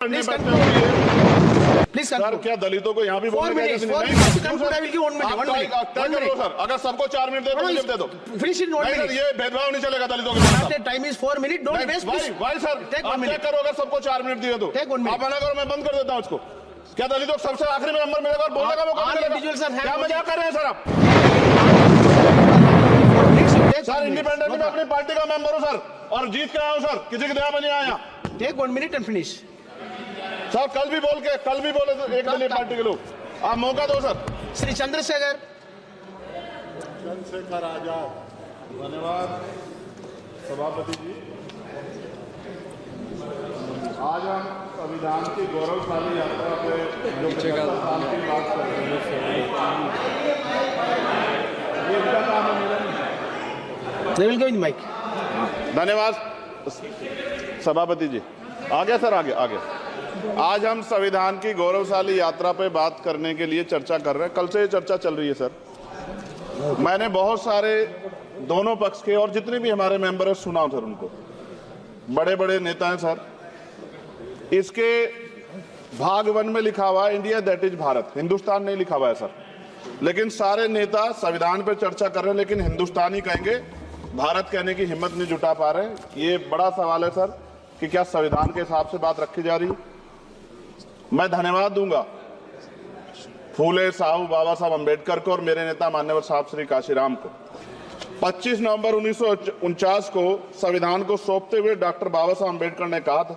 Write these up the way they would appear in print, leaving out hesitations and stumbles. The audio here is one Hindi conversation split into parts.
प्लीज सर, क्या दलितों को यहाँ भी बोलने की सर, अगर सबको 4 मिनट दे दो मुझे दे दो। Finish in 1 minute. ये भेदभाव नहीं चलेगा दलितों के साथ। Time is 4 minute, don't waste. भाई सर, आप चेक करो, अगर सबको 4 मिनट दिए तो आप मना करो, मैं बंद कर देता हूँ उसको। क्या दलितों को सबसे आखिरी में नंबर मिलेगा और बोलने का मौका मिलेगा? क्या मजाक कर रहे हैं सर आप? सर, इंडिपेंडेंट में अपनी पार्टी का मेंबर हूँ सर, और जीत के आया हूँ सर, किसी की दया में नहीं आया। Take 1 minute and finish. Sir, कल भी बोले तो एक दलीय पार्टी के लोग, आप मौका दो सर। श्री चंद्रशेखर आजाद। धन्यवाद सभापति जी। आज हम संविधान की गौरवशाली यात्रा पे जो 75 साल की बात कर रहे हैं, ये इनका काम है, मेरा नहीं। धन्यवाद सभापति जी। आगे सर, आगे। आज हम संविधान की गौरवशाली यात्रा पे बात करने के लिए चर्चा कर रहे हैं। कल से ये चर्चा चल रही है सर। मैंने बहुत सारे दोनों पक्ष के और जितने भी हमारे मेंबर हैं सुना सर, उनको बड़े बड़े नेता हैं सर। इसके भाग 1 में लिखा हुआ है India that is Bharat, Hindustan नहीं लिखा हुआ है सर। लेकिन सारे नेता संविधान पे चर्चा कर रहे हैं, लेकिन हिंदुस्तान ही कहेंगे, भारत कहने की हिम्मत नहीं जुटा पा रहे। ये बड़ा सवाल है सर कि क्या संविधान के हिसाब से बात रखी जा रही है। मैं धन्यवाद दूंगा फूले साहू बाबा साहब अम्बेडकर को और मेरे नेता मान्यवर साहब श्री काशीराम को। 25 नवंबर 1949 को संविधान को सौंपते हुए डॉक्टर बाबा साहब अम्बेडकर ने कहा था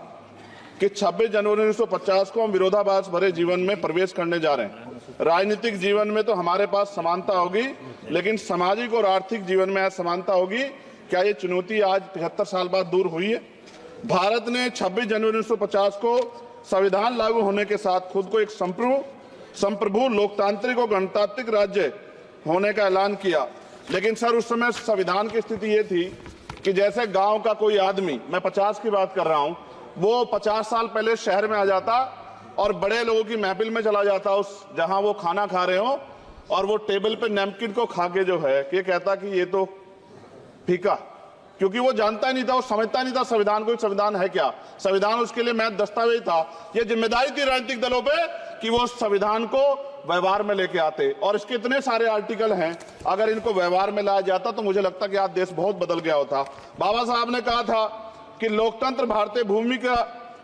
कि 26 जनवरी 1950 को हम विरोधाभास भरे जीवन में प्रवेश करने जा रहे हैं। राजनीतिक जीवन में तो हमारे पास समानता होगी, लेकिन सामाजिक और आर्थिक जीवन में असमानता होगी। क्या ये चुनौती आज 75 साल बाद दूर हुई है? भारत ने 26 जनवरी 1950 को संविधान लागू होने के साथ खुद को एक संप्रभु लोकतांत्रिक और गणतांत्रिक राज्य होने का ऐलान किया। लेकिन सर, उस समय संविधान की स्थिति ये थी कि जैसे गांव का कोई आदमी, मैं 50 की बात कर रहा हूं, वो 50 साल पहले शहर में आ जाता और बड़े लोगों की महफिल में चला जाता, उस जहां वो खाना खा रहे हो, और वो टेबल पे नैपकिन को खा के जो है ये कहता कि ये तो फीका, क्योंकि वो जानता ही नहीं था, वो समझता नहीं था संविधान को, संविधान है क्या। संविधान उसके लिए महज दस्तावेज था। ये जिम्मेदारी थी राजनीतिक दलों पे कि वो संविधान को व्यवहार में लेके आते, और इसके इतने सारे आर्टिकल हैं, अगर इनको व्यवहार में लाया जाता तो मुझे लगता कि आज देश बहुत बदल गया होता। बाबा साहब ने कहा था कि लोकतंत्र भारतीय भूमि का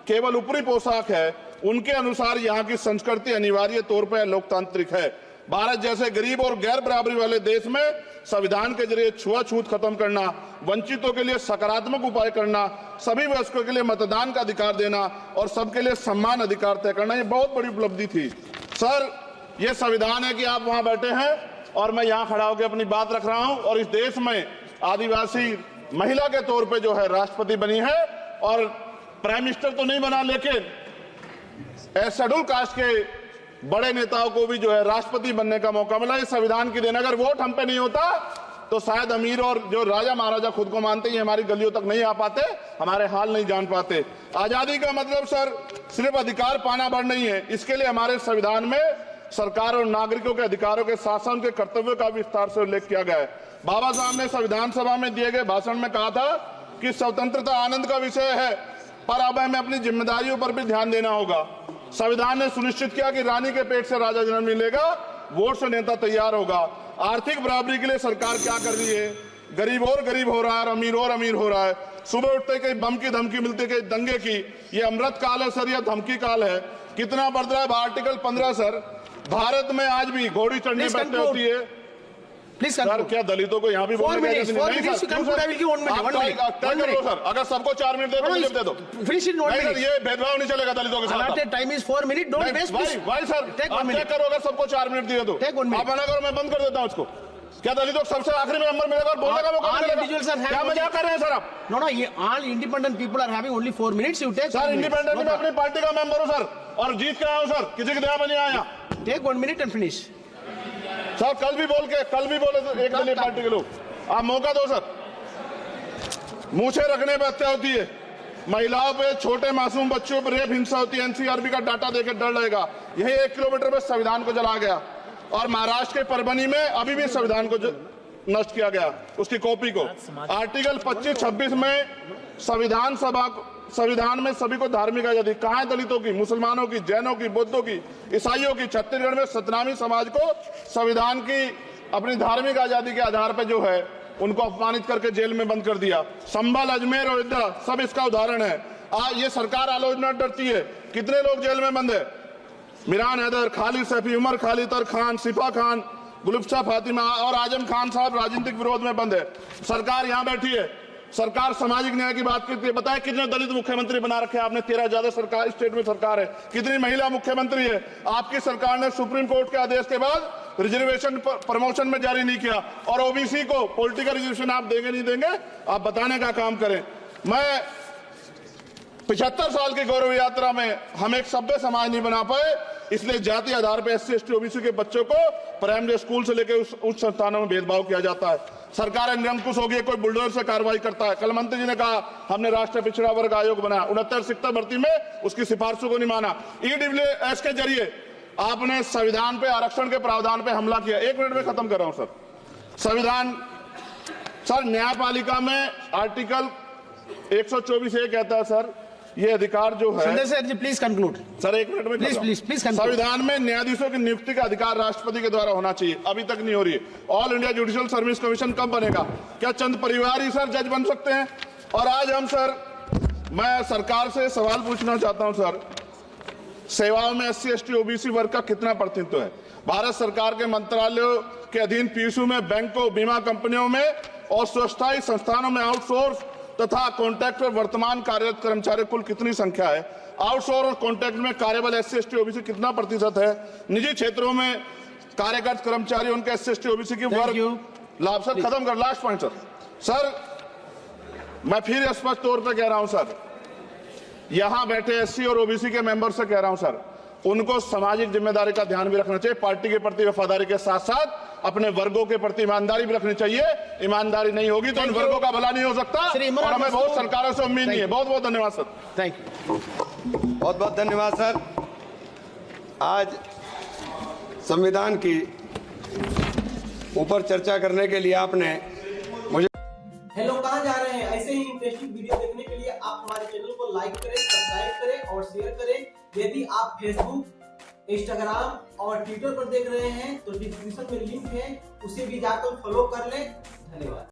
केवल ऊपरी पोशाक है, उनके अनुसार यहाँ की संस्कृति अनिवार्य तौर पर लोकतांत्रिक है। भारत जैसे गरीब और गैर बराबरी वाले देश में संविधान के जरिए छुआछूत खत्म करना, वंचितों के लिए सकारात्मक उपाय करना, सभी वयस्कों के लिए मतदान का अधिकार देना और सबके लिए सम्मान अधिकार तय करना, ये बहुत बड़ी उपलब्धि थी सर। ये संविधान है कि आप वहां बैठे हैं और मैं यहाँ खड़ा होकर अपनी बात रख रहा हूं, और इस देश में आदिवासी महिला के तौर पे जो है राष्ट्रपति बनी है, और प्राइम मिनिस्टर तो नहीं बना, लेकिन शेड्यूल कास्ट के बड़े नेताओं को भी जो है राष्ट्रपति बनने का मौका मिला। ये संविधान की देन। अगर वोट हम पे नहीं होता तो शायद अमीर और जो राजा महाराजा खुद को मानते हैं हमारी गलियों तक नहीं आ पाते, हमारे हाल नहीं जान पाते। आजादी का मतलब सर सिर्फ अधिकार पाना भर नहीं है, इसके लिए हमारे संविधान में सरकार और नागरिकों के अधिकारों के साथ साथ उनके कर्तव्यों का विस्तार से उल्लेख किया गया है। बाबा साहब ने संविधान सभा में दिए गए भाषण में कहा था कि स्वतंत्रता आनंद का विषय है, पर अब हमें अपनी जिम्मेदारियों पर भी ध्यान देना होगा। संविधान ने सुनिश्चित किया कि रानी के पेट से राजा जन्म नहीं लेगा, वोट से नेता तैयार होगा। आर्थिक बराबरी के लिए सरकार क्या कर रही है? गरीब और गरीब हो रहा है और अमीर हो रहा है। सुबह उठते कहीं बम की धमकी मिलती, कहीं दंगे की। ये अमृत काल है सर या धमकी काल है? कितना बढ़ रहा है आर्टिकल 15 सर। भारत में आज भी घोड़ी चढ़नी बैठनी होती है सर। क्या दलितों को यहाँ भी बोलने की सर? अगर सबको 4 मिनट दे दो मुझे दे दो। ये भेदभाव नहीं चलेगा दलितों के साथ। Time is 4 minute, don't waste. भाई सर, आप चेक करो, अगर सबको 4 मिनट दिए तो आप मना करो, मैं बंद कर देता हूँ उसको। क्या दलितों को सबसे आखिरी में नंबर मिलेगा और बोलने का मौका मिलेगा? क्या मजाक कर रहे हैं सर आप? नो, ये all independent people are having only 4 minutes. You take sir, independent में अपनी पार्टी का मेंबर हूँ सर, और जीत के आया हूँ सर, किसी की दया में नहीं आया। Take 1 minute and finish. Sir, कल भी बोले तो एक दलीय पार्टी के लोग, आप मौका दो सर। मूछे रखने पर हत्या होती है, महिलाओं पे, छोटे मासूम बच्चों पर रेप हिंसा होती है। एनसीआरबी का डाटा देकर डर लगेगा। यही 1 किलोमीटर में संविधान को जलाया गया, और महाराष्ट्र के परभनी में अभी भी संविधान को नष्ट किया गया, उसकी कॉपी को। आर्टिकल 25-26 में संविधान सभा संविधान में सभी को धार्मिक आजादी, कहाँ है दलितों की, मुसलमानों की, जैनों की, बौद्धों की, ईसाइयों की? छत्तीसगढ़ में सतनामी समाज को संविधान की अपनी धार्मिक आजादी के आधार पर जो है उनको अपमानित करके जेल में बंद कर दिया। संभल, अजमेर, अयोध्या सब इसका उदाहरण है। ये सरकार आलोचना डरती है। कितने लोग जेल में बंद है? मिरान हैदर, खालिद सैफी, उमर खालिद खान, सिफा खान, गुलफ्शा फातिमा और आजम खान साहब राजनीतिक विरोध में बंद है। सरकार यहाँ बैठी है, सरकार सामाजिक न्याय की बात करती है। बताए कितने दलित मुख्यमंत्री बना रखे हैं आपने? 13 ज्यादा सरकार स्टेट में सरकार है। कितनी महिला मुख्यमंत्री है? आपकी सरकार ने सुप्रीम कोर्ट के आदेश के बाद रिजर्वेशन प्रमोशन में जारी नहीं किया। और ओबीसी को पॉलिटिकल रिजर्वेशन आप देंगे नहीं देंगे, आप बताने का काम करें। मैं 75 साल की गौरव यात्रा में हम एक सभ्य समाज नहीं बना पाए, इसलिए जाति आधार पर SC ST OBC के बच्चों को प्राइमरी स्कूल से लेकर उच्च संस्थानों में भेदभाव किया जाता है। सरकार निरंकुश हो गई, कोई बुलडोजर से कार्रवाई करता है। कल मंत्री जी ने कहा हमने राष्ट्रीय पिछड़ा वर्ग आयोग बनाया, 69 शिक्षक भर्ती में उसकी सिफारिशों को नहीं माना। EWS के जरिए आपने संविधान पे आरक्षण के प्रावधान पे हमला किया। 1 मिनट में खत्म कर रहा हूं सर। संविधान सर, न्यायपालिका में आर्टिकल 124 ये कहता है सर, ये अधिकार जो है। Sanjay sir ji please conclude sir, 1 minute में प्लीज संविधान में न्यायाधीशों की नियुक्ति का अधिकार राष्ट्रपति के द्वारा होना चाहिए, अभी तक नहीं हो रही है। All India judicial service commission कब बनेगा? क्या चंद परिवार ही सर जज बन सकते हैं? और आज हम सर, मैं सरकार से सवाल पूछना चाहता हूं सर, सेवाओं में SC ST OBC वर्ग का कितना प्रतिनिधित्व है? भारत सरकार के मंत्रालयों के अधीन PSU में, बैंकों, बीमा कंपनियों में और स्वस्थायी संस्थानों में आउटसोर्स तथा कॉन्ट्रैक्ट पर वर्तमान कार्यरत कर्मचारी कुल कितनी संख्या है? आउटसोर्स और कॉन्ट्रैक्ट में कार्यबल SC ST OBC कितना प्रतिशत है? निजी क्षेत्रों में कार्यरत कर्मचारी उनके SC ST OBC की वर्ग लाभ। सर खत्म कर, लास्ट पॉइंट सर। सर मैं फिर स्पष्ट तौर पर कह रहा हूं सर, यहां बैठे SC और OBC के मेंबर से कह रहा हूं सर, उनको सामाजिक जिम्मेदारी का ध्यान भी रखना चाहिए। पार्टी के प्रति वफादारी के साथ साथ अपने वर्गों के प्रति ईमानदारी भी रखनी चाहिए। ईमानदारी नहीं होगी तो इन वर्गों का भला नहीं हो सकता और हमें बहुत सरकारों से उम्मीद नहीं है। बहुत बहुत धन्यवाद सर। थैंक यू, बहुत बहुत धन्यवाद सर। आज संविधान की ऊपर चर्चा करने के लिए आपने मुझे। हेलो, कहाँ जा रहे हैं? ऐसे ही इंटरेस्टिंग वीडियो देखने के लिए आप हमारे चैनल को लाइक करें, सब्सक्राइब करें और शेयर करें। यदि आप फेसबुक, इंस्टाग्राम और ट्विटर पर देख रहे हैं तो डिस्क्रिप्शन में लिंक है, उसे भी जाकर फॉलो कर लें। धन्यवाद।